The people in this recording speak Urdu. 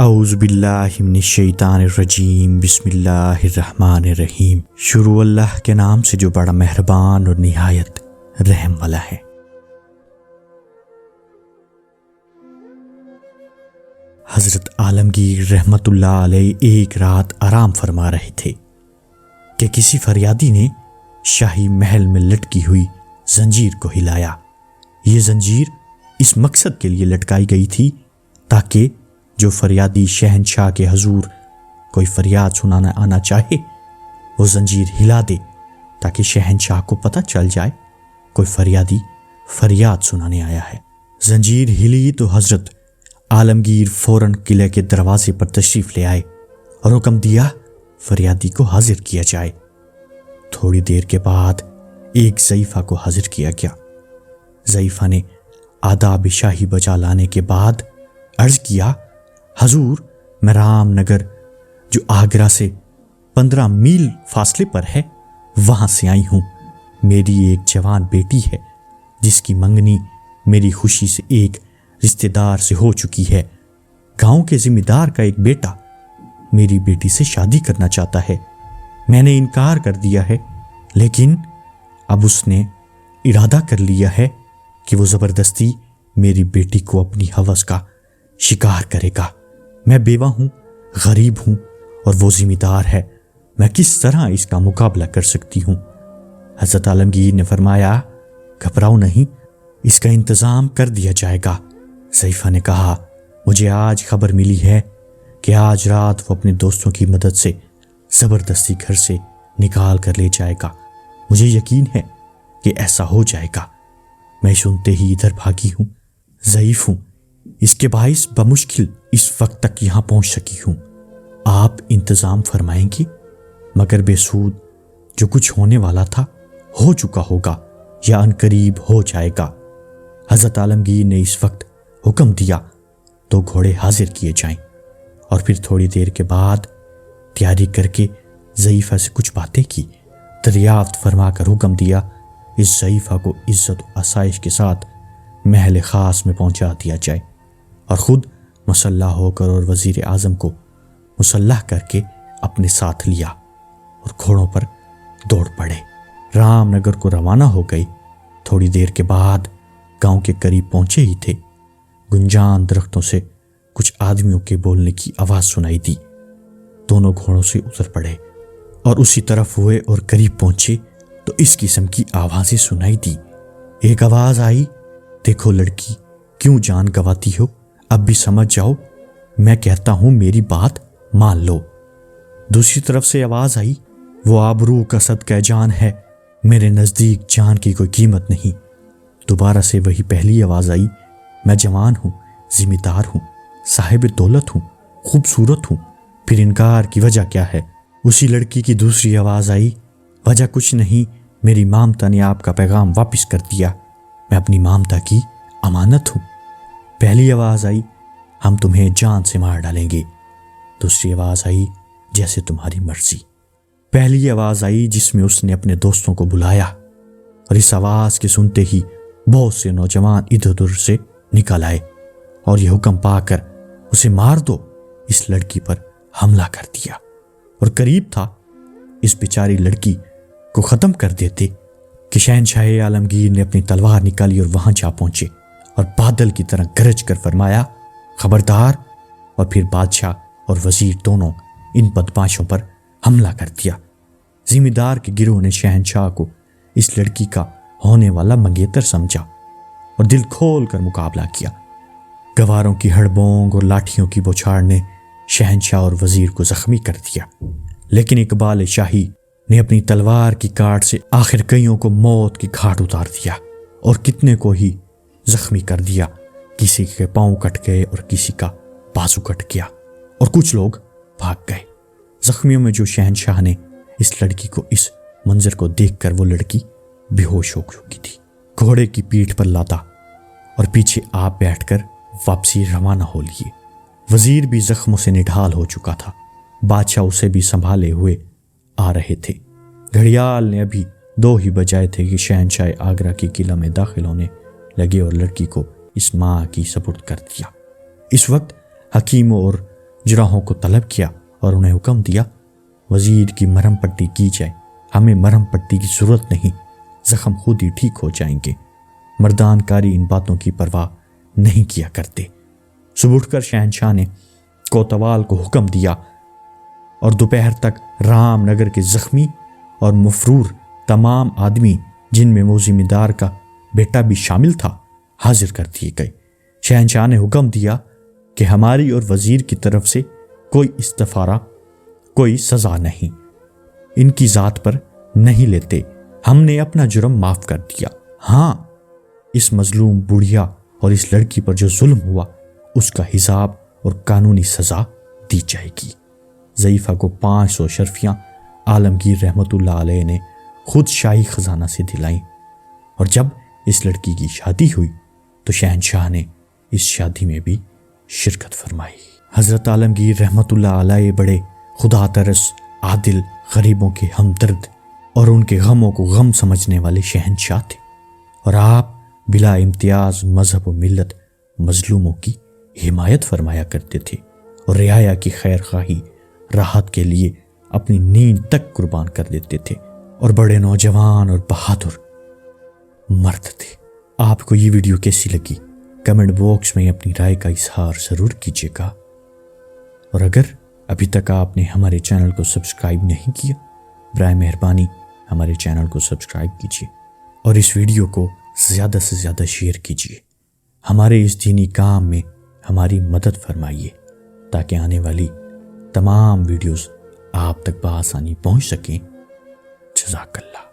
اعوذ باللہ من الشیطان الرجیم، بسم اللہ الرحمن الرحیم۔ شروع اللہ کے نام سے جو بڑا مہربان اور نہایت رحم والا ہے۔ حضرت عالمگیر رحمت اللہ علیہ ایک رات آرام فرما رہے تھے کہ کسی فریادی نے شاہی محل میں لٹکی ہوئی زنجیر کو ہلایا۔ یہ زنجیر اس مقصد کے لیے لٹکائی گئی تھی تاکہ جو فریادی شہنشاہ کے حضور کوئی فریاد سنانا آنا چاہے وہ زنجیر ہلا دے تاکہ شہنشاہ کو پتہ چل جائے کوئی فریادی فریاد سنانے آیا ہے۔ زنجیر ہلی تو حضرت عالمگیر فوراً قلعے کے دروازے پر تشریف لے آئے اور حکم دیا فریادی کو حاضر کیا جائے۔ تھوڑی دیر کے بعد ایک ضعیفہ کو حاضر کیا گیا۔ ضعیفہ نے آداب شاہی بجا لانے کے بعد عرض کیا، حضور میں رام نگر جو آگرہ سے 15 میل فاصلے پر ہے وہاں سے آئی ہوں۔ میری ایک جوان بیٹی ہے جس کی منگنی میری خوشی سے ایک رشتہ دار سے ہو چکی ہے۔ گاؤں کے ذمہ دار کا ایک بیٹا میری بیٹی سے شادی کرنا چاہتا ہے۔ میں نے انکار کر دیا ہے، لیکن اب اس نے ارادہ کر لیا ہے کہ وہ زبردستی میری بیٹی کو اپنی ہوس کا شکار کرے گا۔ میں بیوہ ہوں، غریب ہوں اور وہ ذمہ دار ہے، میں کس طرح اس کا مقابلہ کر سکتی ہوں؟ حضرت عالمگیر نے فرمایا، گھبراؤ نہیں، اس کا انتظام کر دیا جائے گا۔ ضعیفہ نے کہا، مجھے آج خبر ملی ہے کہ آج رات وہ اپنے دوستوں کی مدد سے زبردستی گھر سے نکال کر لے جائے گا۔ مجھے یقین ہے کہ ایسا ہو جائے گا۔ میں سنتے ہی ادھر بھاگی ہوں، ضعیف ہوں، اس کے باعث بمشکل اس وقت تک یہاں پہنچ سکی ہوں۔ آپ انتظام فرمائیں گی؟ مگر بے سود جو کچھ ہونے والا تھا ہو چکا ہوگا یا عنقریب ہو جائے گا۔ حضرت عالمگیر نے اس وقت حکم دیا تو گھوڑے حاضر کیے جائیں، اور پھر تھوڑی دیر کے بعد تیاری کر کے ضعیفہ سے کچھ باتیں کی۔ دریافت فرما کر حکم دیا اس ضعیفہ کو عزت و آسائش کے ساتھ محل خاص میں پہنچا دیا جائے، اور خود مسلح ہو کر اور وزیر اعظم کو مسلح کر کے اپنے ساتھ لیا اور گھوڑوں پر دوڑ پڑے۔ رام نگر کو روانہ ہو گئی۔ تھوڑی دیر کے بعد گاؤں کے قریب پہنچے ہی تھے، گنجان درختوں سے کچھ آدمیوں کے بولنے کی آواز سنائی دی۔ دونوں گھوڑوں سے اتر پڑے اور اسی طرف ہوئے اور قریب پہنچے تو اس قسم کی آوازیں سنائی دی۔ ایک آواز آئی، دیکھو لڑکی، کیوں جان گواتی ہو؟ اب بھی سمجھ جاؤ، میں کہتا ہوں میری بات مان لو۔ دوسری طرف سے آواز آئی، وہ آبرو کا صدقہ جان ہے، میرے نزدیک جان کی کوئی قیمت نہیں۔ دوبارہ سے وہی پہلی آواز آئی، میں جوان ہوں، ذمہ دار ہوں، صاحب دولت ہوں، خوبصورت ہوں، پھر انکار کی وجہ کیا ہے؟ اسی لڑکی کی دوسری آواز آئی، وجہ کچھ نہیں، میری مامتا نے آپ کا پیغام واپس کر دیا، میں اپنی مامتا کی امانت ہوں۔ پہلی آواز آئی، ہم تمہیں جان سے مار ڈالیں گے۔ دوسری آواز آئی، جیسے تمہاری مرضی۔ پہلی آواز آئی جس میں اس نے اپنے دوستوں کو بلایا، اور اس آواز کے سنتے ہی بہت سے نوجوان ادھر ادھر سے نکل آئے اور یہ حکم پا کر اسے مار دو، اس لڑکی پر حملہ کر دیا، اور قریب تھا اس بیچاری لڑکی کو ختم کر دیتے کہ شہنشاہ عالمگیر نے اپنی تلوار نکالی اور وہاں جا پہنچے اور بادل کی طرح گرج کر فرمایا، خبردار، اور پھر بادشاہ اور وزیر دونوں ان بدماشوں پر حملہ کر دیا۔ ذمہ دار کے گروہ نے شہنشاہ کو اس لڑکی کا ہونے والا منگیتر سمجھا اور دل کھول کر مقابلہ کیا۔ گواروں کی ہڑبونگ اور لاٹھیوں کی بوچھاڑ نے شہنشاہ اور وزیر کو زخمی کر دیا، لیکن اقبال شاہی نے اپنی تلوار کی کاٹ سے آخر کئیوں کو موت کی گھاٹ اتار دیا اور کتنے کو ہی زخمی کر دیا۔ کسی کے پاؤں کٹ گئے اور کسی کا بازو کٹ گیا، اور کچھ لوگ بھاگ گئے۔ زخمیوں میں جو شہنشاہ نے اس لڑکی کو اس منظر کو دیکھ کر وہ لڑکی بے ہوش ہو چکی تھی، گھوڑے کی پیٹھ پر لادا اور پیچھے آپ بیٹھ کر واپسی روانہ ہو لیے۔ وزیر بھی زخموں سے نڈھال ہو چکا تھا، بادشاہ اسے بھی سنبھالے ہوئے آ رہے تھے۔ گھڑیال نے ابھی 2 ہی بجائے تھے کہ شہنشاہ آگرہ کی قلعہ میں داخل ہونے لگے اور لڑکی کو اس ماں کی سپرد کر دیا۔ اس وقت حکیموں اور جراحوں کو طلب کیا اور انہیں حکم دیا وزیر کی مرہم پٹی کی جائے، ہمیں مرہم پٹی کی ضرورت نہیں، زخم خود ہی ٹھیک ہو جائیں گے۔ مردان کاری ان باتوں کی پرواہ نہیں کیا کرتے۔ صبح اٹھ کر شہنشاہ نے کوتوال کو حکم دیا اور دوپہر تک رام نگر کے زخمی اور مفرور تمام آدمی، جن میں وہ ذمہ دار کا بیٹا بھی شامل تھا، حاضر کر دیے گئے۔ شہنشاہ نے حکم دیا کہ ہماری اور وزیر کی طرف سے کوئی استفارہ، کوئی سزا نہیں، ان کی ذات پر نہیں لیتے، ہم نے اپنا جرم معاف کر دیا۔ ہاں، اس مظلوم بڑھیا اور اس لڑکی پر جو ظلم ہوا اس کا حساب اور قانونی سزا دی جائے گی۔ ضعیفہ کو 500 شرفیاں عالمگیر رحمت اللہ علیہ نے خود شاہی خزانہ سے دلائیں، اور جب اس لڑکی کی شادی ہوئی تو شہنشاہ نے اس شادی میں بھی شرکت فرمائی۔ حضرت عالمگیر رحمت اللہ علیہ بڑے خدا ترس، عادل، غریبوں کے ہمدرد اور ان کے غموں کو غم سمجھنے والے شہنشاہ تھے، اور آپ بلا امتیاز مذہب و ملت مظلوموں کی حمایت فرمایا کرتے تھے، اور رعایا کی خیر خواہی، راحت کے لیے اپنی نیند تک قربان کر دیتے تھے، اور بڑے نوجوان اور بہادر مرد تھے۔ آپ کو یہ ویڈیو کیسی لگی؟ کمنٹ باکس میں اپنی رائے کا اظہار ضرور کیجیے گا، اور اگر ابھی تک آپ نے ہمارے چینل کو سبسکرائب نہیں کیا، برائے مہربانی ہمارے چینل کو سبسکرائب کیجیے اور اس ویڈیو کو زیادہ سے زیادہ شیئر کیجیے۔ ہمارے اس دینی کام میں ہماری مدد فرمائیے تاکہ آنے والی تمام ویڈیوز آپ تک بآسانی پہنچ سکیں۔ جزاک اللہ۔